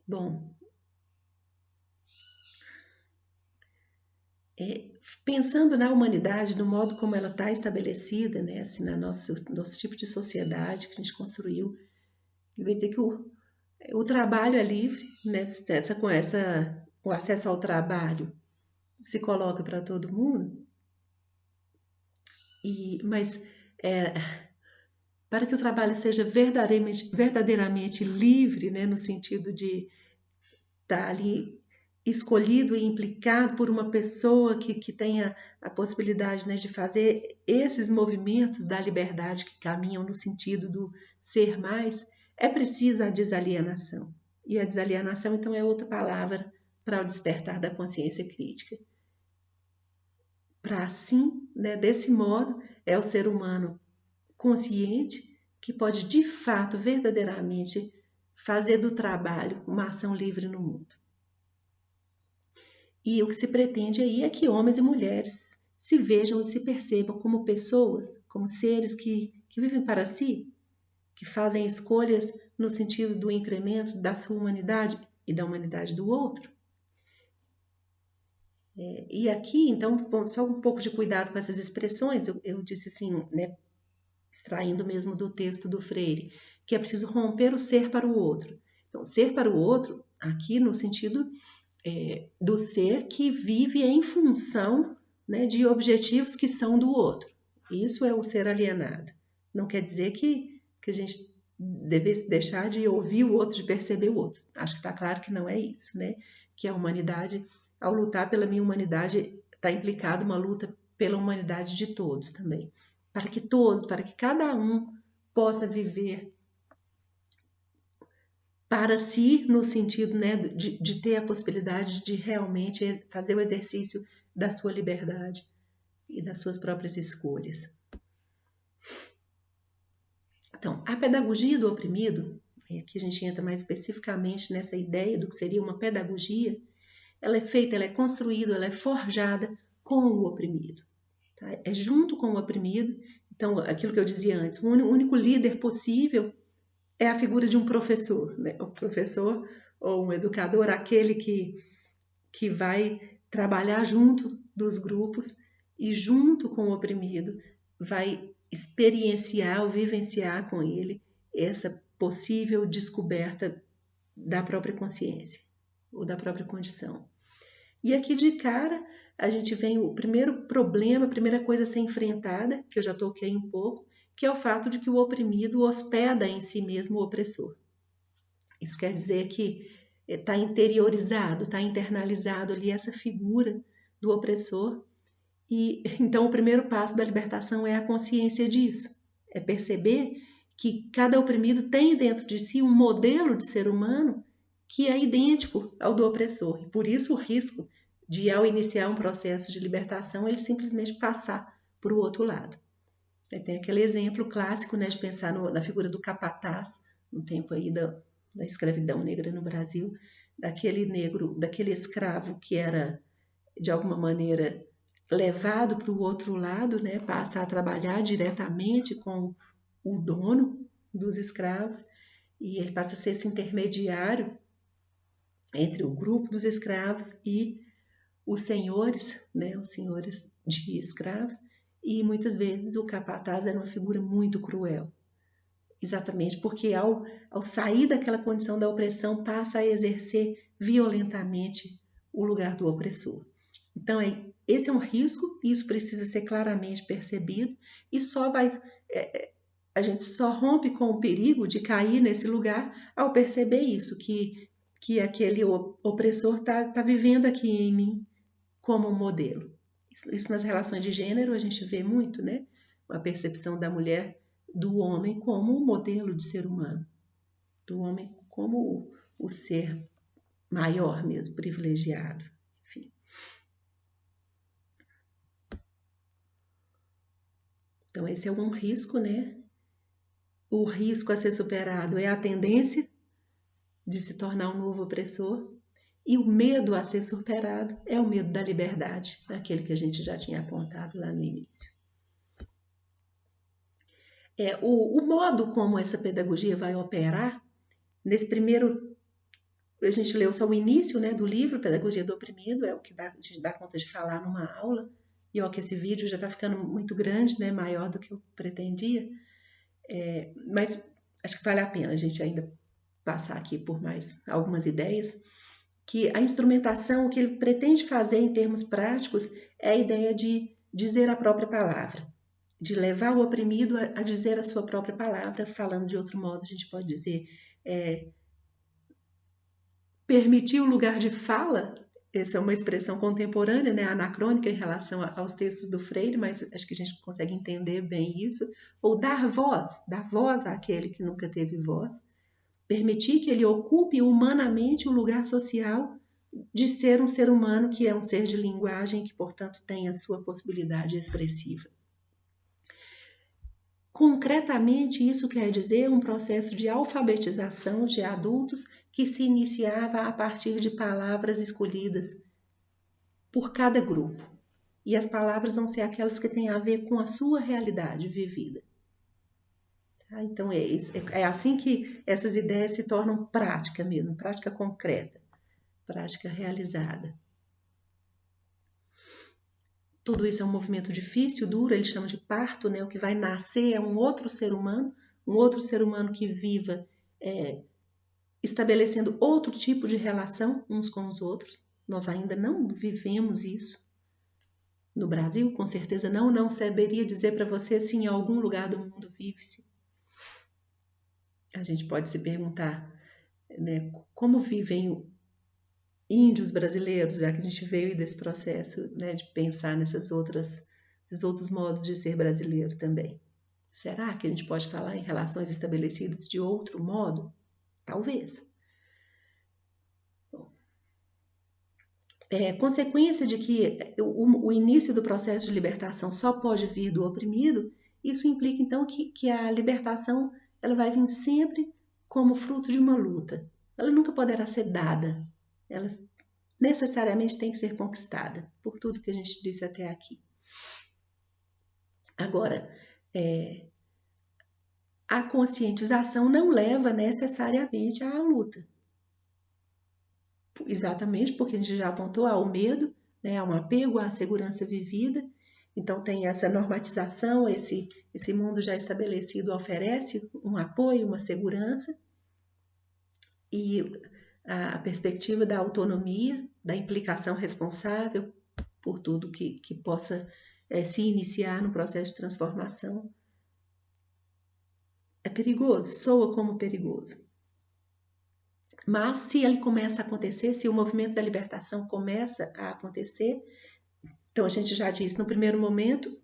Bom, pensando na humanidade, no modo como ela está estabelecida, né, assim, nosso tipo de sociedade que a gente construiu, Ele vai dizer que o trabalho é livre, né? O acesso ao trabalho se coloca para todo mundo, mas é, para que o trabalho seja verdadeiramente livre, né, no sentido de estar ali escolhido e implicado por uma pessoa que tenha a possibilidade, né, de fazer esses movimentos da liberdade que caminham no sentido do ser mais, é preciso a desalienação. E a desalienação, então, é outra palavra para o despertar da consciência crítica. Para assim, né, desse modo, é o ser humano consciente que pode, de fato, verdadeiramente fazer do trabalho uma ação livre no mundo. E o que se pretende aí é que homens e mulheres se vejam e se percebam como pessoas, como seres que vivem para si, que fazem escolhas no sentido do incremento da sua humanidade e da humanidade do outro. E aqui, então, só um pouco de cuidado com essas expressões, eu disse assim, né, extraindo mesmo do texto do Freire, que é preciso romper o ser para o outro. Então, ser para o outro, aqui no sentido do ser que vive em função, né, de objetivos que são do outro. Isso é o ser alienado. Não quer dizer que a gente devesse deixar de ouvir o outro, de perceber o outro. Acho que está claro que não é isso, né? Que a humanidade, ao lutar pela minha humanidade, está implicada uma luta pela humanidade de todos também. Para que todos, para que cada um possa viver para si, no sentido, né, de ter a possibilidade de realmente fazer o exercício da sua liberdade e das suas próprias escolhas. Então, a pedagogia do oprimido, aqui a gente entra mais especificamente nessa ideia do que seria uma pedagogia, ela é feita, ela é construída, ela é forjada com o oprimido. Tá? É junto com o oprimido. Então, aquilo que eu dizia antes, o único líder possível é a figura de um professor, né? O professor ou um educador, aquele que vai trabalhar junto dos grupos e junto com o oprimido vai experienciar ou vivenciar com ele essa possível descoberta da própria consciência ou da própria condição. E aqui de cara a gente vem o primeiro problema, a primeira coisa a ser enfrentada, que eu já toquei um pouco, que é o fato de que o oprimido hospeda em si mesmo o opressor. Isso quer dizer que está interiorizado, está internalizado ali essa figura do opressor. E então o primeiro passo da libertação é a consciência disso, é perceber que cada oprimido tem dentro de si um modelo de ser humano que é idêntico ao do opressor. E por isso o risco de, ao iniciar um processo de libertação, ele simplesmente passar para o outro lado. Tem aquele exemplo clássico, né, de pensar na figura do capataz, no tempo aí da escravidão negra no Brasil, daquele negro, daquele escravo que era, de alguma maneira, levado para o outro lado, né, passa a trabalhar diretamente com o dono dos escravos, e ele passa a ser esse intermediário entre o grupo dos escravos e os senhores, né, os senhores de escravos, e muitas vezes o capataz era uma figura muito cruel. Exatamente porque ao sair daquela condição da opressão, passa a exercer violentamente o lugar do opressor. Então, esse é um risco, e isso precisa ser claramente percebido, e a gente só rompe com o perigo de cair nesse lugar ao perceber isso, que aquele opressor está vivendo aqui em mim como um modelo. Isso nas relações de gênero a gente vê muito, né? A percepção da mulher do homem como um modelo de ser humano, do homem como o ser maior mesmo, privilegiado, enfim. Então esse é um risco, né? O risco a ser superado é a tendência de se tornar um novo opressor, e o medo a ser superado é o medo da liberdade, aquele que a gente já tinha apontado lá no início. O modo como essa pedagogia vai operar, nesse primeiro, a gente leu só o início, né, do livro, Pedagogia do Oprimido, é o que a gente dá conta de falar numa aula, e ó, que esse vídeo já está ficando muito grande, né, maior do que eu pretendia, mas acho que vale a pena a gente ainda passar aqui por mais algumas ideias, que a instrumentação, o que ele pretende fazer em termos práticos, é a ideia de dizer a própria palavra, de levar o oprimido a dizer a sua própria palavra. Falando de outro modo, a gente pode dizer permitir o lugar de fala. Essa é uma expressão contemporânea, né, anacrônica em relação aos textos do Freire, mas acho que a gente consegue entender bem isso. Ou dar voz àquele que nunca teve voz. Permitir que ele ocupe humanamente o lugar social de ser um ser humano, que é um ser de linguagem, que, portanto, tem a sua possibilidade expressiva. Concretamente, isso quer dizer um processo de alfabetização de adultos que se iniciava a partir de palavras escolhidas por cada grupo. E as palavras vão ser aquelas que têm a ver com a sua realidade vivida. Então, é assim que essas ideias se tornam prática mesmo, prática concreta, prática realizada. Tudo isso é um movimento difícil, duro, ele chama de parto, né? O que vai nascer é um outro ser humano que viva estabelecendo outro tipo de relação uns com os outros. Nós ainda não vivemos isso. No Brasil, com certeza não saberia dizer para você se em algum lugar do mundo vive-se. A gente pode se perguntar, né, como vivem índios brasileiros, já que a gente veio desse processo, né, de pensar nesses outros modos de ser brasileiro também. Será que a gente pode falar em relações estabelecidas de outro modo? Talvez. Bom, consequência de que o início do processo de libertação só pode vir do oprimido, isso implica então que a libertação ela vai vir sempre como fruto de uma luta. Ela nunca poderá ser dada. Ela necessariamente tem que ser conquistada, por tudo que a gente disse até aqui. Agora, a conscientização não leva necessariamente à luta. Exatamente porque a gente já apontou ao medo, né, ao apego à segurança vivida. Então tem essa normatização, esse mundo já estabelecido oferece um apoio, uma segurança. E a perspectiva da autonomia, da implicação responsável por tudo que possa se iniciar no processo de transformação, é perigoso, soa como perigoso. Mas se ele começa a acontecer, se o movimento da libertação começa a acontecer, então a gente já disse, no primeiro momento,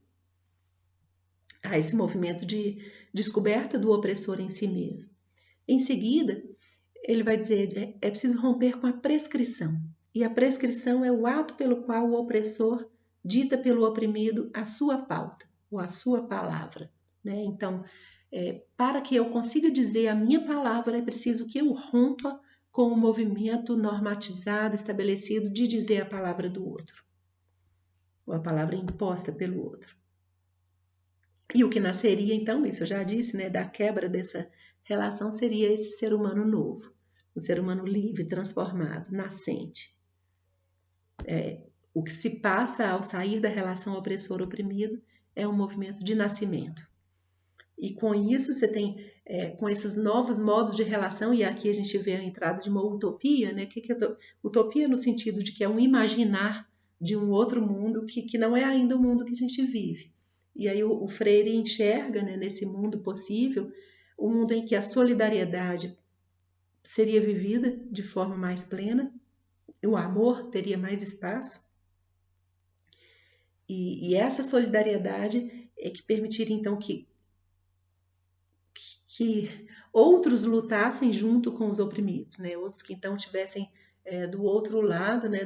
há esse movimento de descoberta do opressor em si mesmo. Em seguida, ele vai dizer, é preciso romper com a prescrição. E a prescrição é o ato pelo qual o opressor dita pelo oprimido a sua pauta, ou a sua palavra, né? Então, para que eu consiga dizer a minha palavra, é preciso que eu rompa com o movimento normatizado, estabelecido de dizer a palavra do outro, ou a palavra imposta pelo outro. E o que nasceria, então, isso eu já disse, né, da quebra dessa relação, seria esse ser humano novo, o ser humano livre, transformado, nascente. O que se passa ao sair da relação opressor-oprimido é um movimento de nascimento. E com isso você tem, com esses novos modos de relação, e aqui a gente vê a entrada de uma utopia, né? Que é utopia no sentido de que é um imaginar de um outro mundo que não é ainda o mundo que a gente vive. E aí o Freire enxerga, né, nesse mundo possível, um mundo em que a solidariedade seria vivida de forma mais plena, o amor teria mais espaço, e essa solidariedade é que permitiria então que outros lutassem junto com os oprimidos, né? Outros que então estivessem do outro lado, né?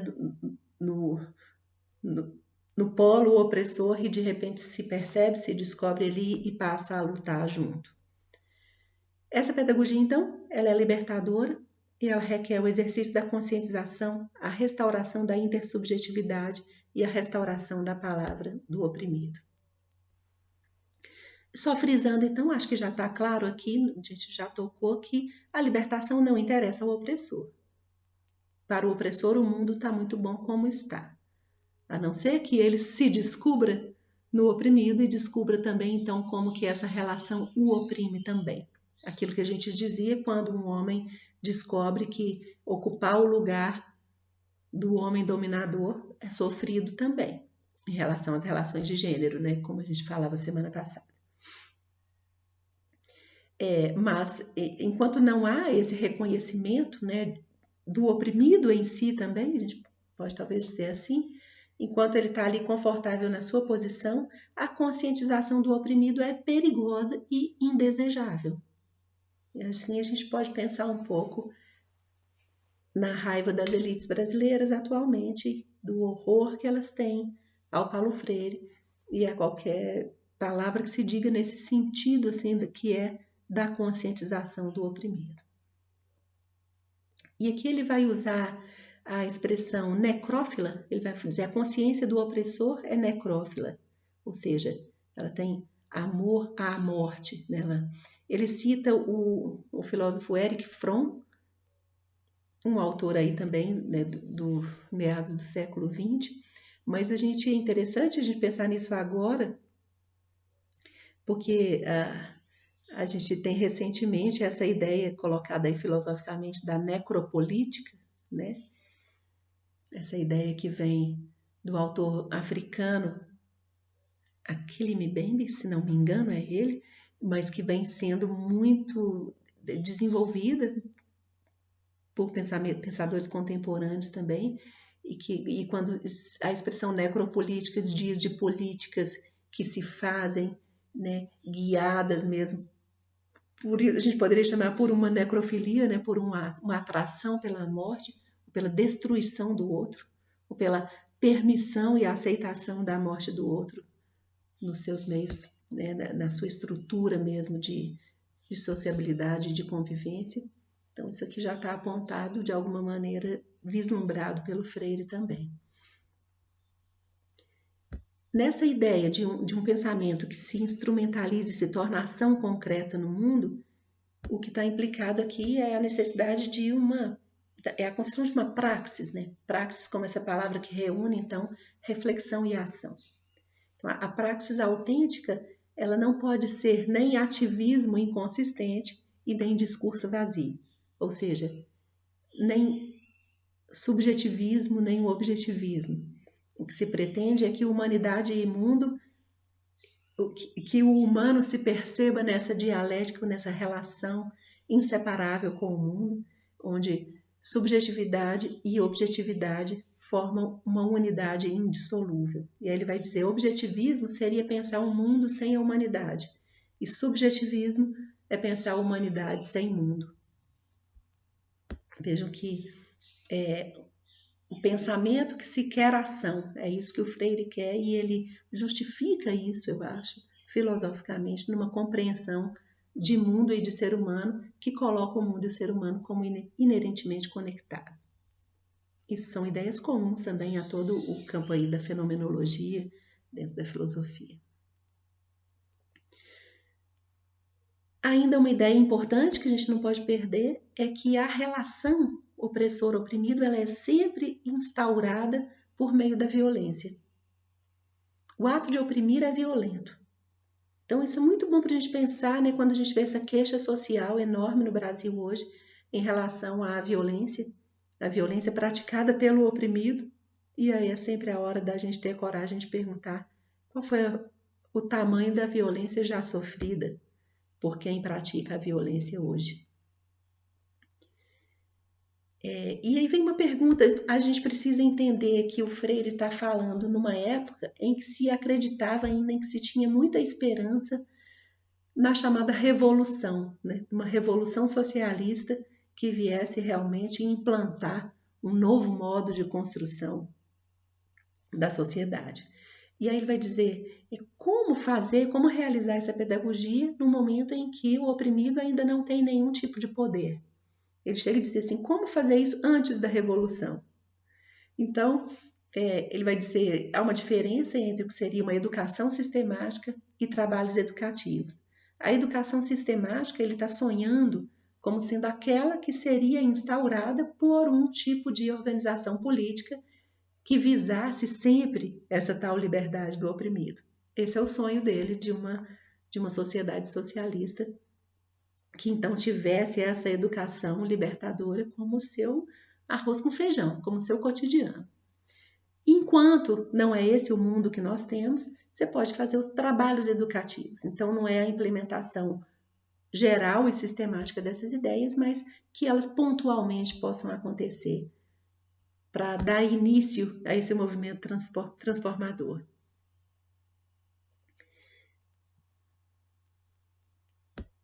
No polo opressor, e de repente se percebe, se descobre ali e passa a lutar junto. Essa pedagogia, então, ela é libertadora e ela requer o exercício da conscientização, a restauração da intersubjetividade e a restauração da palavra do oprimido. Só frisando, então, acho que já está claro aqui, a gente já tocou que a libertação não interessa ao opressor. Para o opressor, o mundo está muito bom como está. A não ser que ele se descubra no oprimido e descubra também, então, como que essa relação o oprime também. aquilo que a gente dizia quando um homem descobre que ocupar o lugar do homem dominador é sofrido também, em relação às relações de gênero, né? Como a gente falava semana passada. Mas enquanto não há esse reconhecimento, né, do oprimido em si também, a gente pode talvez dizer assim, enquanto ele está ali confortável na sua posição, a conscientização do oprimido é perigosa e indesejável. E assim a gente pode pensar um pouco na raiva das elites brasileiras atualmente, do horror que elas têm ao Paulo Freire e a qualquer palavra que se diga nesse sentido, assim, que é da conscientização do oprimido. E aqui ele vai usar a expressão necrófila, ele vai dizer a consciência do opressor é necrófila, ou seja, ela tem amor à morte nela. Ele cita o filósofo Erich Fromm, um autor aí também, né, do meados do século XX, mas é interessante a gente pensar nisso agora, porque a gente tem recentemente essa ideia colocada aí filosoficamente da necropolítica, né? Essa ideia que vem do autor africano Achille Mbembe, se não me engano é ele, mas que vem sendo muito desenvolvida por pensadores contemporâneos também, e quando a expressão necropolítica diz de políticas que se fazem, né, guiadas mesmo, a gente poderia chamar por uma necrofilia, né, por uma atração pela morte, pela destruição do outro, ou pela permissão e aceitação da morte do outro nos seus meios, né, na sua estrutura mesmo de sociabilidade, de convivência. Então, isso aqui já está apontado, de alguma maneira, vislumbrado pelo Freire também. Nessa ideia de um pensamento que se instrumentaliza e se torna ação concreta no mundo, o que está implicado aqui é a necessidade de a construção de uma praxis, né? Praxis como essa palavra que reúne, então, reflexão e ação. Então, a praxis autêntica, ela não pode ser nem ativismo inconsistente e nem discurso vazio. Ou seja, nem subjetivismo, nem objetivismo. O que se pretende é que humanidade e mundo, que o humano se perceba nessa dialética, nessa relação inseparável com o mundo, onde subjetividade e objetividade formam uma unidade indissolúvel. E aí ele vai dizer, objetivismo seria pensar um mundo sem a humanidade, e subjetivismo é pensar a humanidade sem mundo. Vejam que o pensamento que se quer ação, é isso que o Freire quer, e ele justifica isso, eu acho, filosoficamente, numa compreensão de mundo e de ser humano que coloca o mundo e o ser humano como inerentemente conectados. Isso são ideias comuns também a todo o campo aí da fenomenologia dentro da filosofia. Ainda uma ideia importante que a gente não pode perder é que a relação opressor-oprimido ela é sempre instaurada por meio da violência. O ato de oprimir é violento. Então isso é muito bom para a gente pensar, né, quando a gente vê essa queixa social enorme no Brasil hoje em relação à violência, a violência praticada pelo oprimido, e aí é sempre a hora da gente ter coragem de perguntar qual foi o tamanho da violência já sofrida por quem pratica a violência hoje. E aí vem uma pergunta, a gente precisa entender que o Freire está falando numa época em que se acreditava ainda, em que se tinha muita esperança na chamada revolução, né? Uma revolução socialista que viesse realmente implantar um novo modo de construção da sociedade. E aí ele vai dizer como fazer, como realizar essa pedagogia no momento em que o oprimido ainda não tem nenhum tipo de poder. Ele chega a dizer assim, como fazer isso antes da revolução? Então, ele vai dizer, há uma diferença entre o que seria uma educação sistemática e trabalhos educativos. A educação sistemática, ele está sonhando como sendo aquela que seria instaurada por um tipo de organização política que visasse sempre essa tal liberdade do oprimido. Esse é o sonho dele de uma sociedade socialista que então tivesse essa educação libertadora como seu arroz com feijão, como seu cotidiano. Enquanto não é esse o mundo que nós temos, você pode fazer os trabalhos educativos. Então, não é a implementação geral e sistemática dessas ideias, mas que elas pontualmente possam acontecer para dar início a esse movimento transformador.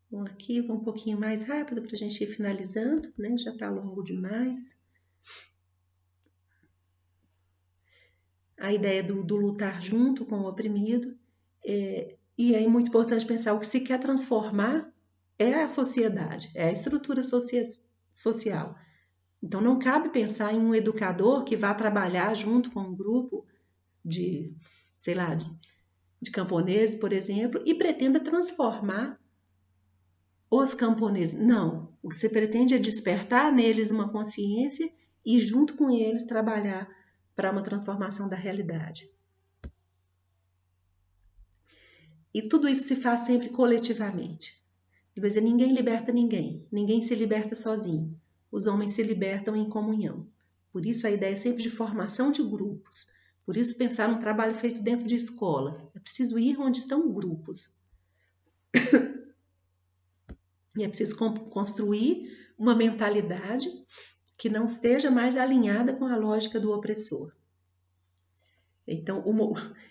Bom, aqui vou um pouquinho mais rápido para a gente ir finalizando, né? Já está longo demais. A ideia do lutar junto com o oprimido, e é muito importante pensar o que se quer transformar é a sociedade, é a estrutura social. Então não cabe pensar em um educador que vá trabalhar junto com um grupo de, sei lá, de camponeses, por exemplo, e pretenda transformar os camponeses. Não, o que você pretende é despertar neles uma consciência e junto com eles trabalhar para uma transformação da realidade. E tudo isso se faz sempre coletivamente. Quer dizer, ninguém liberta ninguém, ninguém se liberta sozinho. Os homens se libertam em comunhão. Por isso a ideia é sempre de formação de grupos. Por isso pensar num trabalho feito dentro de escolas. É preciso ir onde estão grupos. E é preciso construir uma mentalidade que não esteja mais alinhada com a lógica do opressor. Então,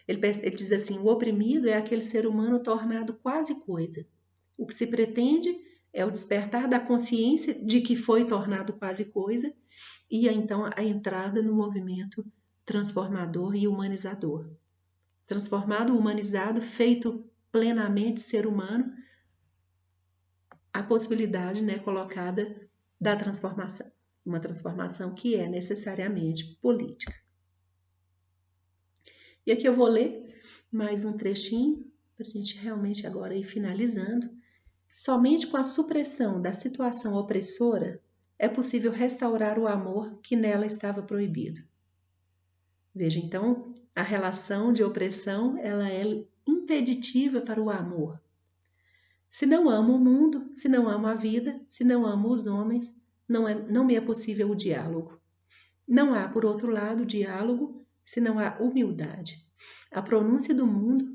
ele diz assim, o oprimido é aquele ser humano tornado quase coisa. O que se pretende é o despertar da consciência de que foi tornado quase coisa e então a entrada no movimento transformador e humanizador. Transformado, humanizado, feito plenamente ser humano, a possibilidade, né, colocada da transformação. Uma transformação que é necessariamente política. E aqui eu vou ler mais um trechinho, para a gente realmente agora ir finalizando. Somente com a supressão da situação opressora é possível restaurar o amor que nela estava proibido. Veja, então, a relação de opressão ela é impeditiva para o amor. Se não amo o mundo, se não amo a vida, se não amo os homens, não me é possível o diálogo. Não há, por outro lado, diálogo se não há humildade. A pronúncia do mundo,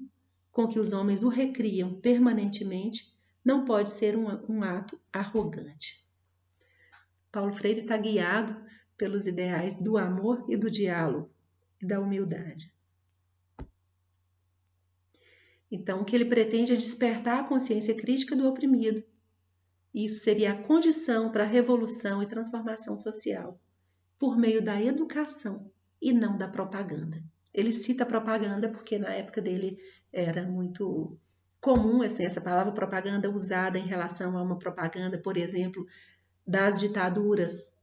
com que os homens o recriam permanentemente, não pode ser um ato arrogante. Paulo Freire está guiado pelos ideais do amor e do diálogo e da humildade. Então, o que ele pretende é despertar a consciência crítica do oprimido. Isso seria a condição para a revolução e transformação social, por meio da educação e não da propaganda. Ele cita propaganda porque na época dele era muito comum essa palavra propaganda usada em relação a uma propaganda, por exemplo, das ditaduras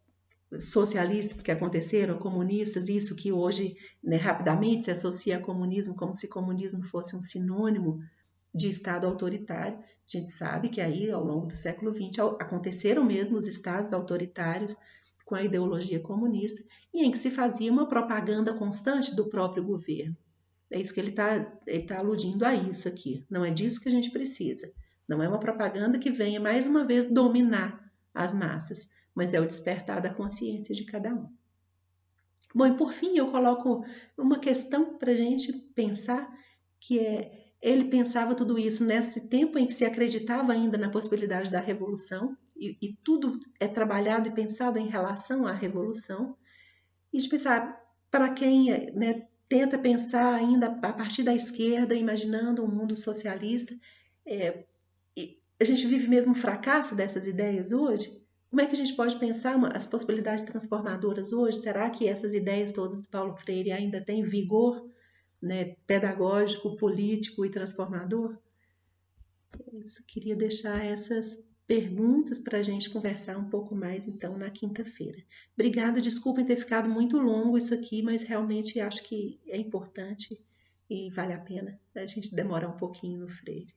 socialistas que aconteceram, comunistas, isso que hoje, né, rapidamente se associa a comunismo como se comunismo fosse um sinônimo de Estado autoritário. A gente sabe que aí, ao longo do século XX, aconteceram mesmo os Estados autoritários com a ideologia comunista e em que se fazia uma propaganda constante do próprio governo. É isso que ele tá aludindo a isso aqui. Não é disso que a gente precisa. Não é uma propaganda que venha, mais uma vez, dominar as massas, mas é o despertar da consciência de cada um. Bom, e por fim, eu coloco uma questão para a gente pensar, que é, ele pensava tudo isso nesse tempo em que se acreditava ainda na possibilidade da revolução, e tudo é trabalhado e pensado em relação à revolução, e de pensar, para quem, né, tenta pensar ainda a partir da esquerda, imaginando um mundo socialista, a gente vive mesmo o fracasso dessas ideias hoje? Como é que a gente pode pensar as possibilidades transformadoras hoje? Será que essas ideias todas do Paulo Freire ainda têm vigor, né, pedagógico, político e transformador? Eu queria deixar essas perguntas para a gente conversar um pouco mais, então, na quinta-feira. Obrigada, desculpem ter ficado muito longo isso aqui, mas realmente acho que é importante e vale a pena a gente demorar um pouquinho no Freire.